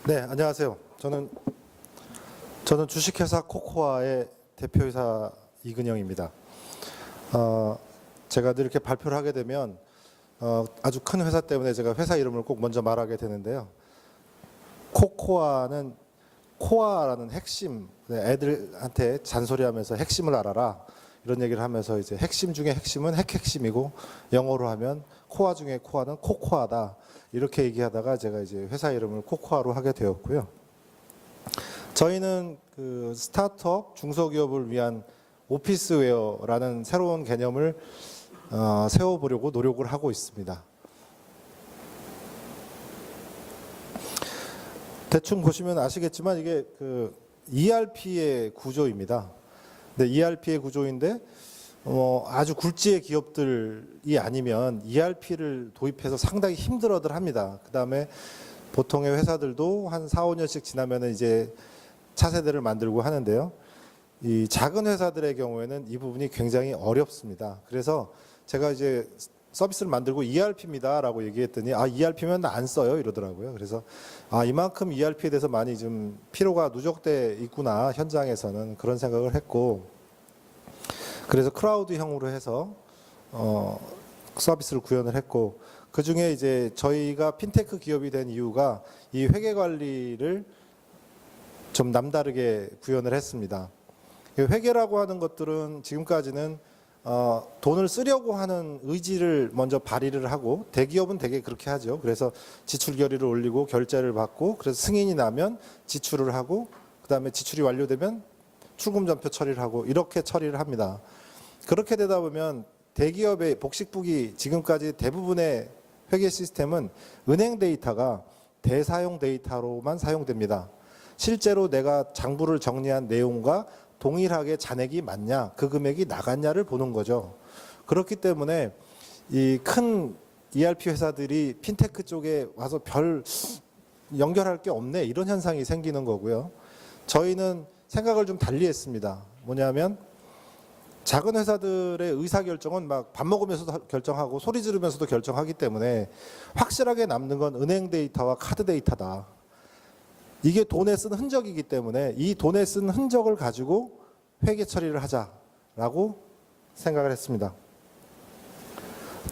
네, 안녕하세요. 저는 주식회사 코코아의 대표이사 이근영입니다. 제가 늘 이렇게 발표를 하게 되면 아주 큰 회사 때문에 제가 회사 이름을 꼭 먼저 말하게 되는데요. 코코아는 코아라는 핵심, 애들한테 잔소리하면서 핵심을 알아라 이런 얘기를 하면서 이제 핵심 중에 핵심은 핵심이고 영어로 하면 코아 중에 코아는 코코아다 이렇게 얘기하다가 제가 이제 회사 이름을 코코아로 하게 되었고요. 저희는 그 스타트업 중소기업을 위한 오피스웨어라는 새로운 개념을 세워보려고 노력을 하고 있습니다. 대충 보시면 아시겠지만 이게 그 ERP의 구조입니다. 근데 ERP의 구조인데 아주 굴지의 기업들이 아니면 ERP를 도입해서 상당히 힘들어들 합니다. 그 다음에 보통의 회사들도 한 4, 5년씩 지나면 이제 차세대를 만들고 하는데요. 이 작은 회사들의 경우에는 이 부분이 굉장히 어렵습니다. 그래서 제가 이제 서비스를 만들고 ERP입니다 라고 얘기했더니 ERP면 안 써요 이러더라고요. 그래서 이만큼 ERP에 대해서 많이 좀 피로가 누적돼 있구나 현장에서는 그런 생각을 했고, 그래서 클라우드형으로 해서 서비스를 구현을 했고, 그 중에 이제 저희가 핀테크 기업이 된 이유가 이 회계 관리를 좀 남다르게 구현을 했습니다. 회계라고 하는 것들은 지금까지는 돈을 쓰려고 하는 의지를 먼저 발휘를 하고, 대기업은 되게 그렇게 하죠. 그래서 지출 결의를 올리고 결제를 받고, 그래서 승인이 나면 지출을 하고, 그 다음에 지출이 완료되면 출금 전표 처리를 하고 이렇게 처리를 합니다. 그렇게 되다 보면 대기업의 복식북이 지금까지 대부분의 회계 시스템은 은행 데이터가 대사용 데이터로만 사용됩니다. 실제로 내가 장부를 정리한 내용과 동일하게 잔액이 맞냐, 그 금액이 나갔냐를 보는 거죠. 그렇기 때문에 이 큰 ERP 회사들이 핀테크 쪽에 와서 별 연결할 게 없네 이런 현상이 생기는 거고요. 저희는 생각을 좀 달리 했습니다. 뭐냐면 작은 회사들의 의사결정은 막 밥 먹으면서도 결정하고 소리 지르면서도 결정하기 때문에 확실하게 남는 건 은행 데이터와 카드 데이터다. 이게 돈에 쓴 흔적이기 때문에 이 돈에 쓴 흔적을 가지고 회계 처리를 하자라고 생각을 했습니다.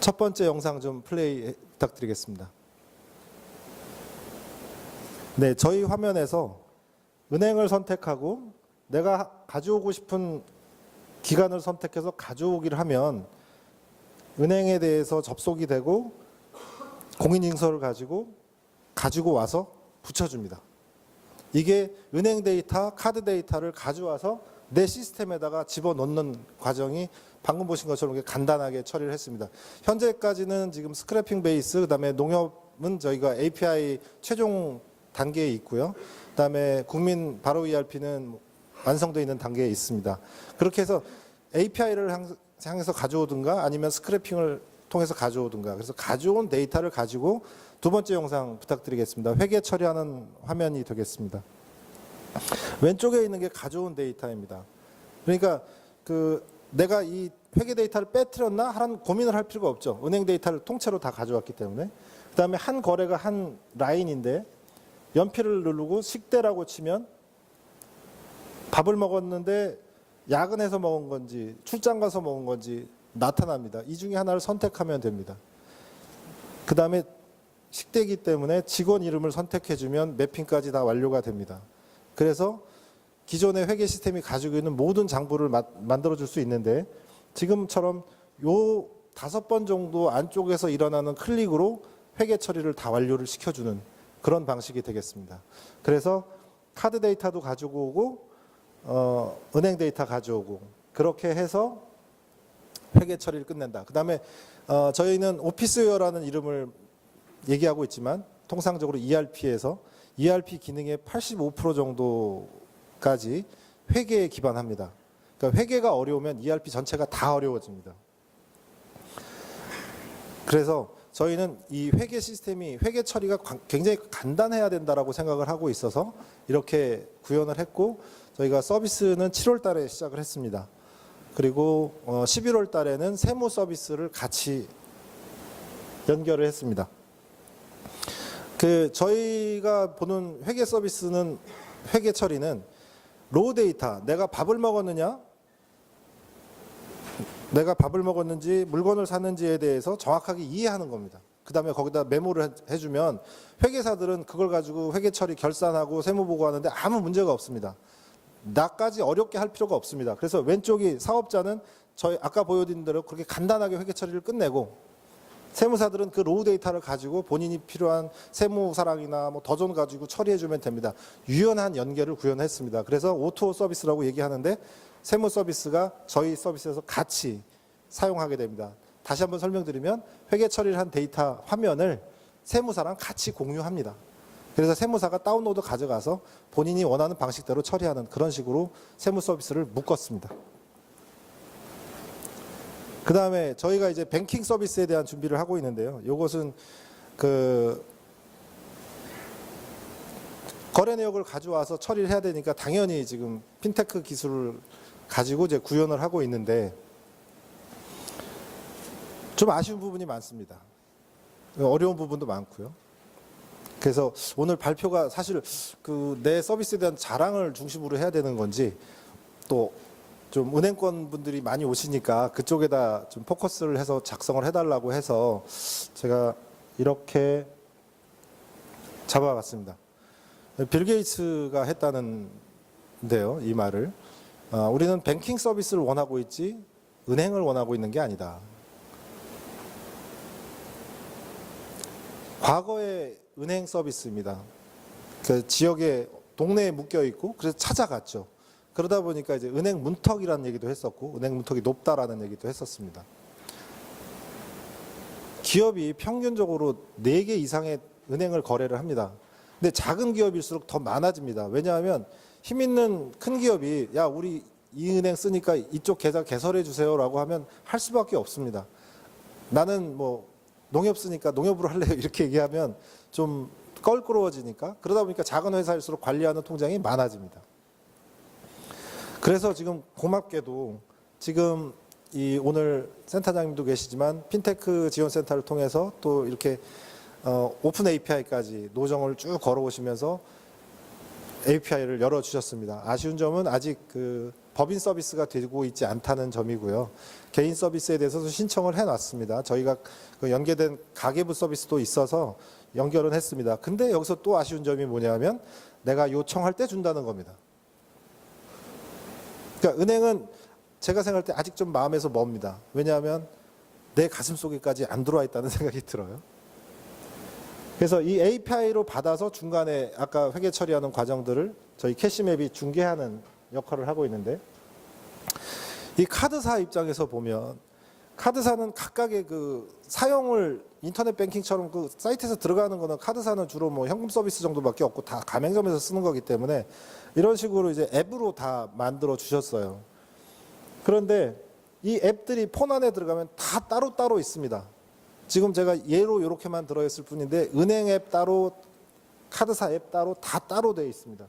첫 번째 영상 좀 플레이 부탁드리겠습니다. 네, 저희 화면에서 은행을 선택하고 내가 가져오고 싶은 기간을 선택해서 가져오기를 하면 은행에 대해서 접속이 되고 공인인증서를 가지고 와서 붙여줍니다. 이게 은행 데이터, 카드 데이터를 가져와서 내 시스템에다가 집어넣는 과정이 방금 보신 것처럼 간단하게 처리를 했습니다. 현재까지는 지금 스크래핑 베이스, 그다음에 농협은 저희가 API 최종 단계에 있고요. 그다음에 국민 바로 ERP는 완성되어 있는 단계에 있습니다. 그렇게 해서 API를 향해서 가져오든가 아니면 스크래핑을 통해서 가져오든가, 그래서 가져온 데이터를 가지고 두 번째 영상 부탁드리겠습니다. 회계 처리하는 화면이 되겠습니다. 왼쪽에 있는 게 가져온 데이터입니다. 그러니까 내가 이 회계 데이터를 빼뜨렸나 하는 고민을 할 필요가 없죠. 은행 데이터를 통째로 다 가져왔기 때문에. 그 다음에 한 거래가 한 라인인데 연필을 누르고 식대라고 치면 밥을 먹었는데 야근해서 먹은 건지 출장 가서 먹은 건지 나타납니다. 이 중에 하나를 선택하면 됩니다. 그 다음에 식대이기 때문에 직원 이름을 선택해주면 매핑까지 다 완료가 됩니다. 그래서 기존의 회계 시스템이 가지고 있는 모든 장부를 만들어줄 수 있는데, 지금처럼 요 5번 정도 안쪽에서 일어나는 클릭으로 회계 처리를 다 완료를 시켜주는 그런 방식이 되겠습니다. 그래서 카드 데이터도 가지고 오고 은행 데이터 가져오고 그렇게 해서 회계 처리를 끝낸다. 그 다음에 저희는 오피스웨어라는 이름을 얘기하고 있지만 통상적으로 ERP에서 ERP 기능의 85% 정도까지 회계에 기반합니다. 그러니까 회계가 어려우면 ERP 전체가 다 어려워집니다. 그래서 저희는 이 회계 시스템이 회계 처리가 굉장히 간단해야 된다라고 생각을 하고 있어서 이렇게 구현을 했고, 저희가 서비스는 7월 달에 시작을 했습니다. 그리고 11월 달에는 세무 서비스를 같이 연결을 했습니다. 저희가 보는 회계 서비스는 회계 처리는 로우 데이터, 내가 밥을 먹었느냐, 내가 밥을 먹었는지 물건을 샀는지에 대해서 정확하게 이해하는 겁니다. 그 다음에 거기다 메모를 해주면 회계사들은 그걸 가지고 회계 처리 결산하고 세무 보고하는데 아무 문제가 없습니다. 나까지 어렵게 할 필요가 없습니다. 그래서 왼쪽이 사업자는 저희 아까 보여드린 대로 그렇게 간단하게 회계 처리를 끝내고, 세무사들은 그 로우 데이터를 가지고 본인이 필요한 세무사랑이나 뭐 더존 가지고 처리해주면 됩니다. 유연한 연계를 구현했습니다. 그래서 O2O 서비스라고 얘기하는데 세무 서비스가 저희 서비스에서 같이 사용하게 됩니다. 다시 한번 설명드리면 회계 처리를 한 데이터 화면을 세무사랑 같이 공유합니다. 그래서 세무사가 다운로드 가져가서 본인이 원하는 방식대로 처리하는 그런 식으로 세무 서비스를 묶었습니다. 그 다음에 저희가 이제 뱅킹 서비스에 대한 준비를 하고 있는데요. 이것은 거래 내역을 가져와서 처리를 해야 되니까 당연히 지금 핀테크 기술을 가지고 이제 구현을 하고 있는데 좀 아쉬운 부분이 많습니다. 어려운 부분도 많고요. 그래서 오늘 발표가 사실 내 서비스에 대한 자랑을 중심으로 해야 되는 건지, 또 좀 은행권 분들이 많이 오시니까 그쪽에다 좀 포커스를 해서 작성을 해달라고 해서 제가 이렇게 잡아봤습니다. 빌 게이츠가 했다는데요, 이 말을. 우리는 뱅킹 서비스를 원하고 있지 은행을 원하고 있는 게 아니다. 과거의 은행 서비스입니다. 그 지역에 동네에 묶여 있고 그래서 찾아갔죠. 그러다 보니까 이제 은행 문턱이라는 얘기도 했었고 은행 문턱이 높다라는 얘기도 했었습니다. 기업이 평균적으로 4개 이상의 은행을 거래를 합니다. 근데 작은 기업일수록 더 많아집니다. 왜냐하면 힘 있는 큰 기업이 야 우리 이 은행 쓰니까 이쪽 계좌 개설해 주세요라고 하면 할 수밖에 없습니다. 나는 뭐 농협 쓰니까 농협으로 할래요 이렇게 얘기하면 좀 껄끄러워지니까, 그러다 보니까 작은 회사일수록 관리하는 통장이 많아집니다. 그래서 지금 고맙게도 지금 오늘 센터장님도 계시지만 핀테크 지원센터를 통해서 또 이렇게 오픈 API까지 노정을 쭉 걸어오시면서 API를 열어주셨습니다. 아쉬운 점은 아직 법인 서비스가 되고 있지 않다는 점이고요. 개인 서비스에 대해서도 신청을 해놨습니다. 저희가 연계된 가계부 서비스도 있어서 연결은 했습니다. 근데 여기서 또 아쉬운 점이 뭐냐면 내가 요청할 때 준다는 겁니다. 그러니까 은행은 제가 생각할 때 아직 좀 마음에서 멉니다. 왜냐하면 내 가슴 속에까지 안 들어와 있다는 생각이 들어요. 그래서 이 API로 받아서 중간에 아까 회계 처리하는 과정들을 저희 캐시맵이 중개하는 역할을 하고 있는데, 이 카드사 입장에서 보면 카드사는 각각의 사용을 인터넷 뱅킹처럼 사이트에서 들어가는 거는 카드사는 주로 뭐 현금 서비스 정도밖에 없고 다 가맹점에서 쓰는 거기 때문에 이런 식으로 이제 앱으로 다 만들어 주셨어요. 그런데 이 앱들이 폰 안에 들어가면 다 따로따로 있습니다. 지금 제가 예로 이렇게만 들어있을 뿐인데 은행 앱 따로, 카드사 앱 따로 다 따로 되어 있습니다.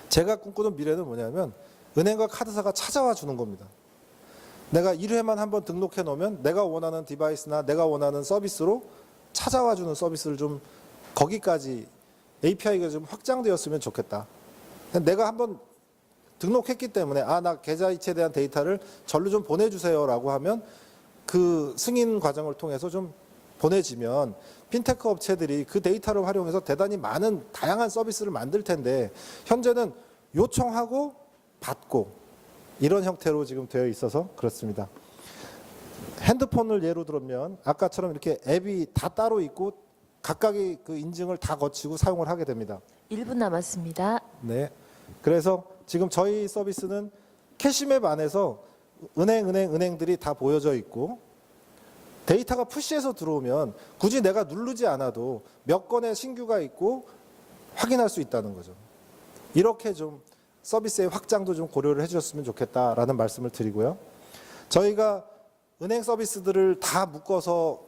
제가 꿈꾸는 미래는 뭐냐면 은행과 카드사가 찾아와 주는 겁니다. 내가 1회만 한번 등록해 놓으면 내가 원하는 디바이스나 내가 원하는 서비스로 찾아와 주는 서비스를 좀 거기까지 API가 좀 확장되었으면 좋겠다. 내가 한번 등록했기 때문에 나 계좌이체에 대한 데이터를 절로 좀 보내주세요라고 하면 그 승인 과정을 통해서 좀 보내지면 핀테크 업체들이 그 데이터를 활용해서 대단히 많은 다양한 서비스를 만들 텐데, 현재는 요청하고 받고 이런 형태로 지금 되어 있어서 그렇습니다. 핸드폰을 예로 들면 아까처럼 이렇게 앱이 다 따로 있고 각각의 인증을 다 거치고 사용을 하게 됩니다. 1분 남았습니다. 네. 그래서 지금 저희 서비스는 캐시맵 안에서 은행들이 다 보여져 있고, 데이터가 푸시해서 들어오면 굳이 내가 누르지 않아도 몇 건의 신규가 있고 확인할 수 있다는 거죠. 이렇게 좀 서비스의 확장도 좀 고려를 해주셨으면 좋겠다라는 말씀을 드리고요. 저희가 은행 서비스들을 다 묶어서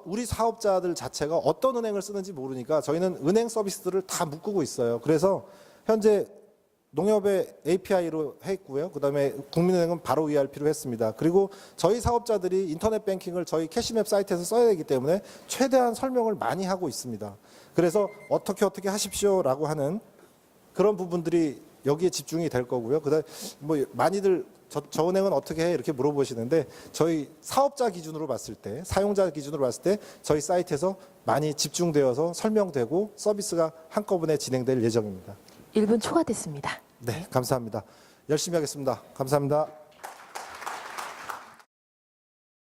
우리 사업자들 자체가 어떤 은행을 쓰는지 모르니까 저희는 은행 서비스들을 다 묶고 있어요. 그래서 현재 농협의 API로 했고요. 그다음에 국민은행은 바로 ERP로 했습니다. 그리고 저희 사업자들이 인터넷 뱅킹을 저희 캐시맵 사이트에서 써야 되기 때문에 최대한 설명을 많이 하고 있습니다. 그래서 어떻게 하십시오라고 하는 그런 부분들이 여기에 집중이 될 거고요. 그다음 뭐 많이들 저 은행은 어떻게 해 이렇게 물어보시는데 저희 사업자 기준으로 봤을 때 사용자 기준으로 봤을 때 저희 사이트에서 많이 집중되어서 설명되고 서비스가 한꺼번에 진행될 예정입니다. 1분 초과됐습니다. 네, 감사합니다. 열심히 하겠습니다. 감사합니다.